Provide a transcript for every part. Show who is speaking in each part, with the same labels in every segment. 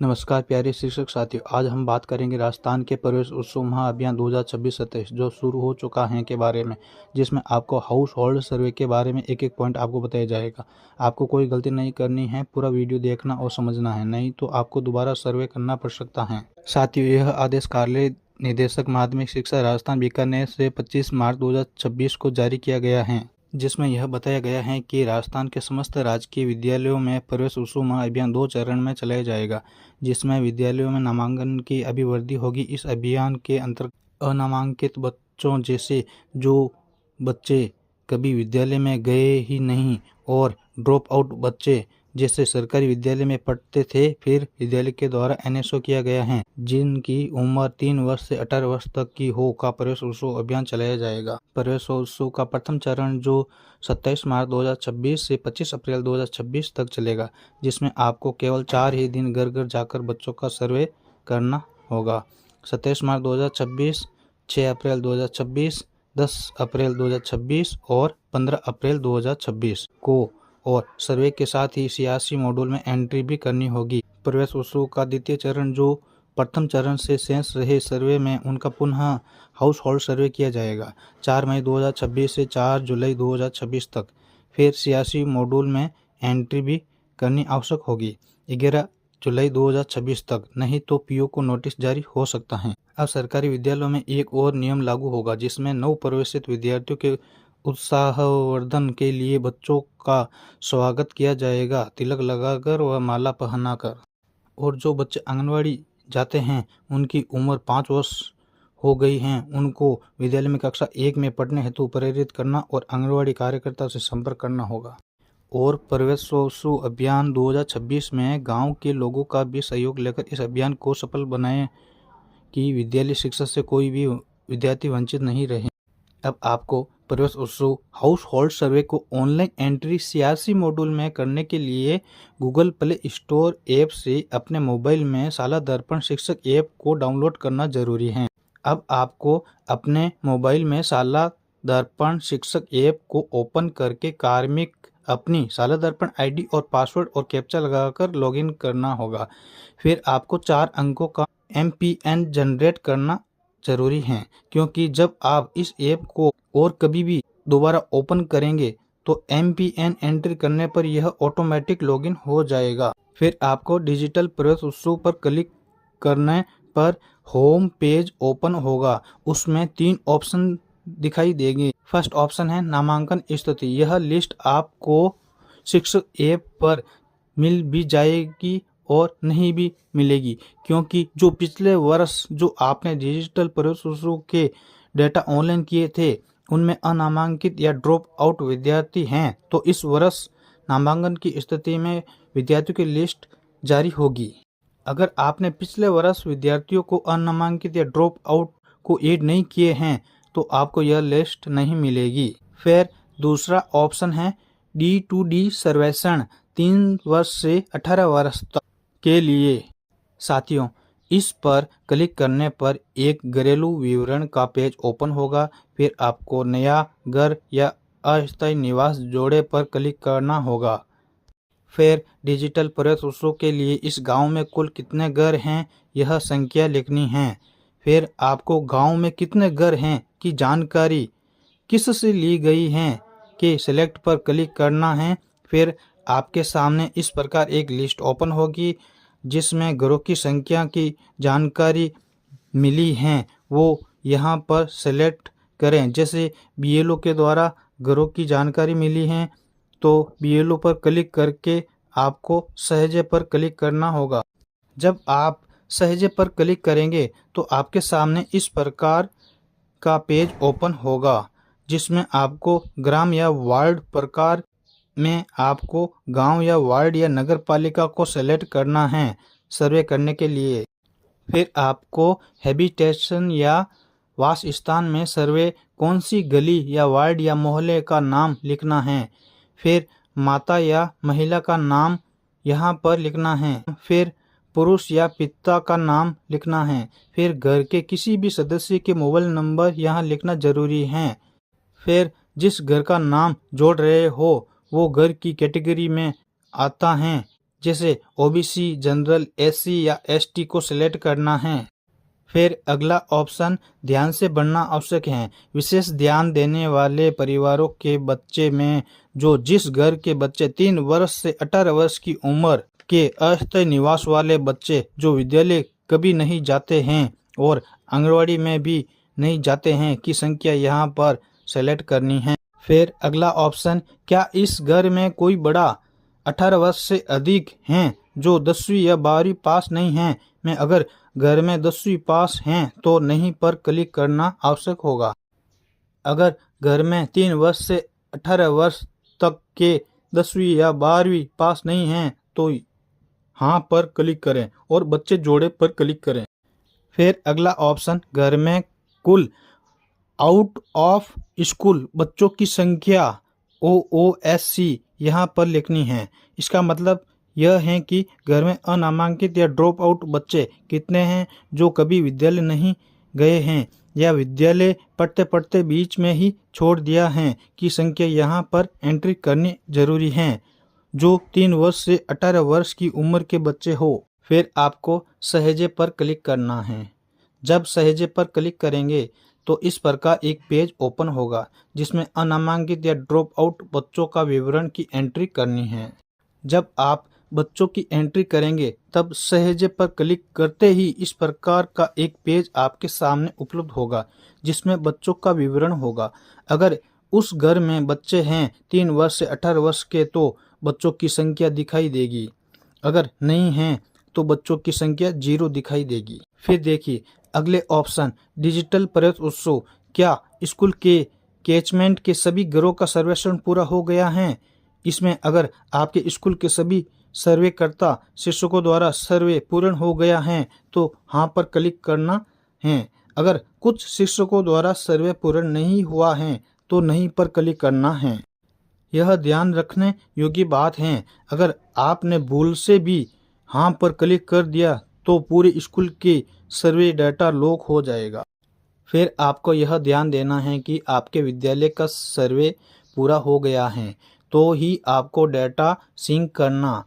Speaker 1: नमस्कार प्यारे शिक्षक साथियों, आज हम बात करेंगे राजस्थान के प्रवेश उत्सव महाअभियान 2026-27 जो शुरू हो चुका है के बारे में, जिसमें आपको हाउस होल्ड सर्वे के बारे में एक एक पॉइंट आपको बताया जाएगा। आपको कोई गलती नहीं करनी है, पूरा वीडियो देखना और समझना है, नहीं तो आपको दोबारा सर्वे करना पड़ सकता है। साथियों, यह आदेश कार्यालय निदेशक माध्यमिक शिक्षा राजस्थान बीकानेर से 25 मार्च 2026 को जारी किया गया है, जिसमें यह बताया गया है कि राजस्थान के समस्त राजकीय विद्यालयों में प्रवेश उत्सव महाअभियान 2 चरण में चलाया जाएगा, जिसमें विद्यालयों में नामांकन की अभिवृद्धि होगी। इस अभियान के अंतर्गत अनामांकित बच्चों जैसे जो बच्चे कभी विद्यालय में गए ही नहीं और ड्रॉप आउट बच्चे जैसे सरकारी विद्यालय में पढ़ते थे, फिर विद्यालय के द्वारा एनएसओ किया गया है, जिनकी उम्र 3 वर्ष से 18 वर्ष तक की हो का प्रवेश उत्सव अभियान चलाया जाएगा। प्रवेश उत्सव का प्रथम चरण जो 27 मार्च 2026 से 25 अप्रैल 2026 तक चलेगा, जिसमें आपको केवल 4 ही दिन घर घर जाकर बच्चों का सर्वे करना होगा। 27 मार्च 2026, 6 अप्रैल 2026, 10 अप्रैल 2026 और 15 अप्रैल 2026 को, और सर्वे के साथ ही सियासी मॉड्यूल में एंट्री भी करनी होगी। प्रवेश उत्सव का द्वितीय चरण जो प्रथम चरण से शेष रहे सर्वे में उनका पुनः हाउस होल्ड सर्वे किया जाएगा 4 मई 2026 से 4 जुलाई 2026 तक। फिर सियासी मॉड्यूल में एंट्री भी करनी आवश्यक होगी 11 जुलाई 2026 तक, नहीं तो पीओ को नोटिस जारी हो सकता है। अब सरकारी विद्यालयों में एक और नियम लागू होगा, जिसमें नव प्रवेशित विद्यार्थियों के उत्साहवर्धन के लिए बच्चों का स्वागत किया जाएगा तिलक लगाकर व माला पहनाकर। और जो बच्चे आंगनवाड़ी जाते हैं, उनकी उम्र 5 वर्ष हो गई हैं, उनको विद्यालय में कक्षा 1 में पढ़ने हेतु प्रेरित करना और आंगनवाड़ी कार्यकर्ता से संपर्क करना होगा। और प्रवेशोत्सव अभियान 2026 में गांव के लोगों का भी सहयोग लेकर इस अभियान को सफल बनाएं कि विद्यालय शिक्षा से कोई भी विद्यार्थी वंचित नहीं रहे। अब आपको प्रवेश उत्सव हाउस होल्ड सर्वे को ऑनलाइन एंट्री सियासी मॉड्यूल में करने के लिए गूगल प्ले स्टोर ऐप से अपने मोबाइल में शाला दर्पण शिक्षक ऐप को डाउनलोड करना जरूरी है। अब आपको अपने मोबाइल में शाला दर्पण शिक्षक ऐप को ओपन करके कार्मिक अपनी शाला दर्पण आईडी और पासवर्ड और कैप्चा लगाकर लॉगिन करना होगा। फिर आपको 4 अंकों का एमपीएन जनरेट करना जरूरी है, क्योंकि जब आप इस ऐप को और कभी भी दोबारा ओपन करेंगे तो एमपीएन एंट्री करने पर यह ऑटोमेटिक लॉगिन हो जाएगा। फिर आपको डिजिटल प्रवेश उत्सव पर क्लिक करने पर होम पेज ओपन होगा। उसमें 3 ऑप्शन दिखाई देंगे। फर्स्ट ऑप्शन है नामांकन स्थिति। यह लिस्ट आपको शिक्षक ऐप पर मिल भी जाएगी और नहीं भी मिलेगी, क्योंकि जो पिछले वर्ष जो आपने डिजिटल प्रवेश उत्सव के डेटा ऑनलाइन किए थे, उनमें अनामांकित या ड्रॉप आउट विद्यार्थी हैं, तो इस वर्ष नामांकन की स्थिति में विद्यार्थियों की लिस्ट जारी होगी। अगर आपने पिछले वर्ष विद्यार्थियों को अनामांकित या ड्रॉप आउट को ऐड नहीं किए हैं, तो आपको यह लिस्ट नहीं मिलेगी। फिर दूसरा ऑप्शन है D2D सर्वेक्षण 3 वर्ष से 18 वर्ष तक के लिए। साथियों, इस पर क्लिक करने पर एक घरेलू विवरण का पेज ओपन होगा। फिर आपको नया घर या अस्थायी निवास जोड़े पर क्लिक करना होगा। फिर डिजिटल प्रवेश उत्सव के लिए इस गांव में कुल कितने घर हैं, यह संख्या लिखनी है। फिर आपको गांव में कितने घर हैं की जानकारी किस से ली गई है कि सिलेक्ट पर क्लिक करना है। फिर आपके सामने इस प्रकार एक लिस्ट ओपन होगी, जिसमें घरों की संख्या की जानकारी मिली है, वो यहाँ पर सेलेक्ट करें। जैसे बीएलओ के द्वारा घरों की जानकारी मिली है, तो बीएलओ पर क्लिक करके आपको सहजे पर क्लिक करना होगा। जब आप सहजे पर क्लिक करेंगे तो आपके सामने इस प्रकार का पेज ओपन होगा, जिसमें आपको ग्राम या वार्ड प्रकार में आपको गांव या वार्ड या नगर पालिका को सेलेक्ट करना है सर्वे करने के लिए। फिर आपको हैबिटेशन या वास स्थान में सर्वे कौन सी गली या वार्ड या मोहल्ले का नाम लिखना है। फिर माता या महिला का नाम यहाँ पर लिखना है। फिर पुरुष या पिता का नाम लिखना है। फिर घर के किसी भी सदस्य के मोबाइल नंबर यहाँ लिखना जरूरी है। फिर जिस घर का नाम जोड़ रहे हो वो घर की कैटेगरी में आता है, जैसे ओबीसी, जनरल, एससी या एसटी को सिलेक्ट करना है। फिर अगला ऑप्शन ध्यान से पढ़ना आवश्यक है। विशेष ध्यान देने वाले परिवारों के बच्चे में जो जिस घर के बच्चे 3 वर्ष से 18 वर्ष की उम्र के अस्थायी निवास वाले बच्चे जो विद्यालय कभी नहीं जाते हैं और आंगनवाड़ी में भी नहीं जाते हैं की संख्या यहाँ पर सेलेक्ट करनी है। फिर अगला ऑप्शन, क्या इस घर में कोई बड़ा 18 वर्ष से अधिक हैं जो 10वीं या 12वीं पास नहीं हैं। में अगर घर में 10वीं पास हैं तो नहीं पर क्लिक करना आवश्यक होगा। अगर घर में 3 वर्ष से 18 वर्ष तक के 10वीं या 12वीं पास नहीं हैं तो हाँ पर क्लिक करें और बच्चे जोड़े पर क्लिक करें। फिर अगला ऑप्शन, घर में कुल आउट ऑफ स्कूल बच्चों की संख्या OOSC यहाँ पर लिखनी है। इसका मतलब यह है कि घर में अनामांकित या ड्रॉप आउट बच्चे कितने हैं जो कभी विद्यालय नहीं गए हैं या विद्यालय पढ़ते पढ़ते बीच में ही छोड़ दिया है की संख्या यहाँ पर एंट्री करनी जरूरी है जो 3 वर्ष से 18 वर्ष की उम्र के बच्चे हो। फिर आपको सहेजे पर क्लिक करना है। जब सहेजे पर क्लिक करेंगे तो इस प्रकार एक पेज ओपन होगा जिसमें अनामांकित या ड्रॉप आउट बच्चों का विवरण की एंट्री करनी है। जब आप बच्चों की एंट्री करेंगे तब सहेजे पर क्लिक करते ही इस प्रकार का एक पेज आपके सामने उपलब्ध होगा जिसमें बच्चों का विवरण होगा। अगर उस घर में बच्चे हैं 3 वर्ष से 18 वर्ष के तो बच्चों की संख्या दिखाई देगी, अगर नहीं हैं तो बच्चों की संख्या 0 दिखाई देगी। फिर देखिए अगले ऑप्शन, डिजिटल प्रवेश उत्सव, क्या स्कूल के कैचमेंट के सभी घरों का सर्वेक्षण पूरा हो गया है। इसमें अगर आपके स्कूल के सभी सर्वेकर्ता शिक्षकों द्वारा सर्वे पूर्ण हो गया है तो हाँ पर क्लिक करना है। अगर कुछ शिक्षकों द्वारा सर्वे पूर्ण नहीं हुआ है तो नहीं पर क्लिक करना है। यह ध्यान रखने योग्य बात है, अगर आपने भूल से भी हाँ पर क्लिक कर दिया तो पूरे स्कूल के सर्वे डाटा लॉक हो जाएगा। फिर आपको यह ध्यान देना है कि आपके विद्यालय का सर्वे पूरा हो गया है तो ही आपको डाटा सिंक करना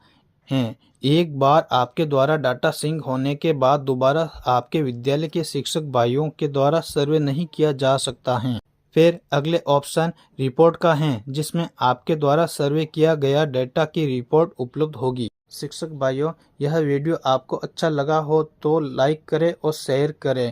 Speaker 1: है। एक बार आपके द्वारा डाटा सिंक होने के बाद दोबारा आपके विद्यालय के शिक्षक भाइयों के द्वारा सर्वे नहीं किया जा सकता है। फिर अगले ऑप्शन रिपोर्ट का है जिसमें आपके द्वारा सर्वे किया गया डाटा की रिपोर्ट उपलब्ध होगी। शिक्षक भाइयों, यह वीडियो आपको अच्छा लगा हो तो लाइक करें और शेयर करें।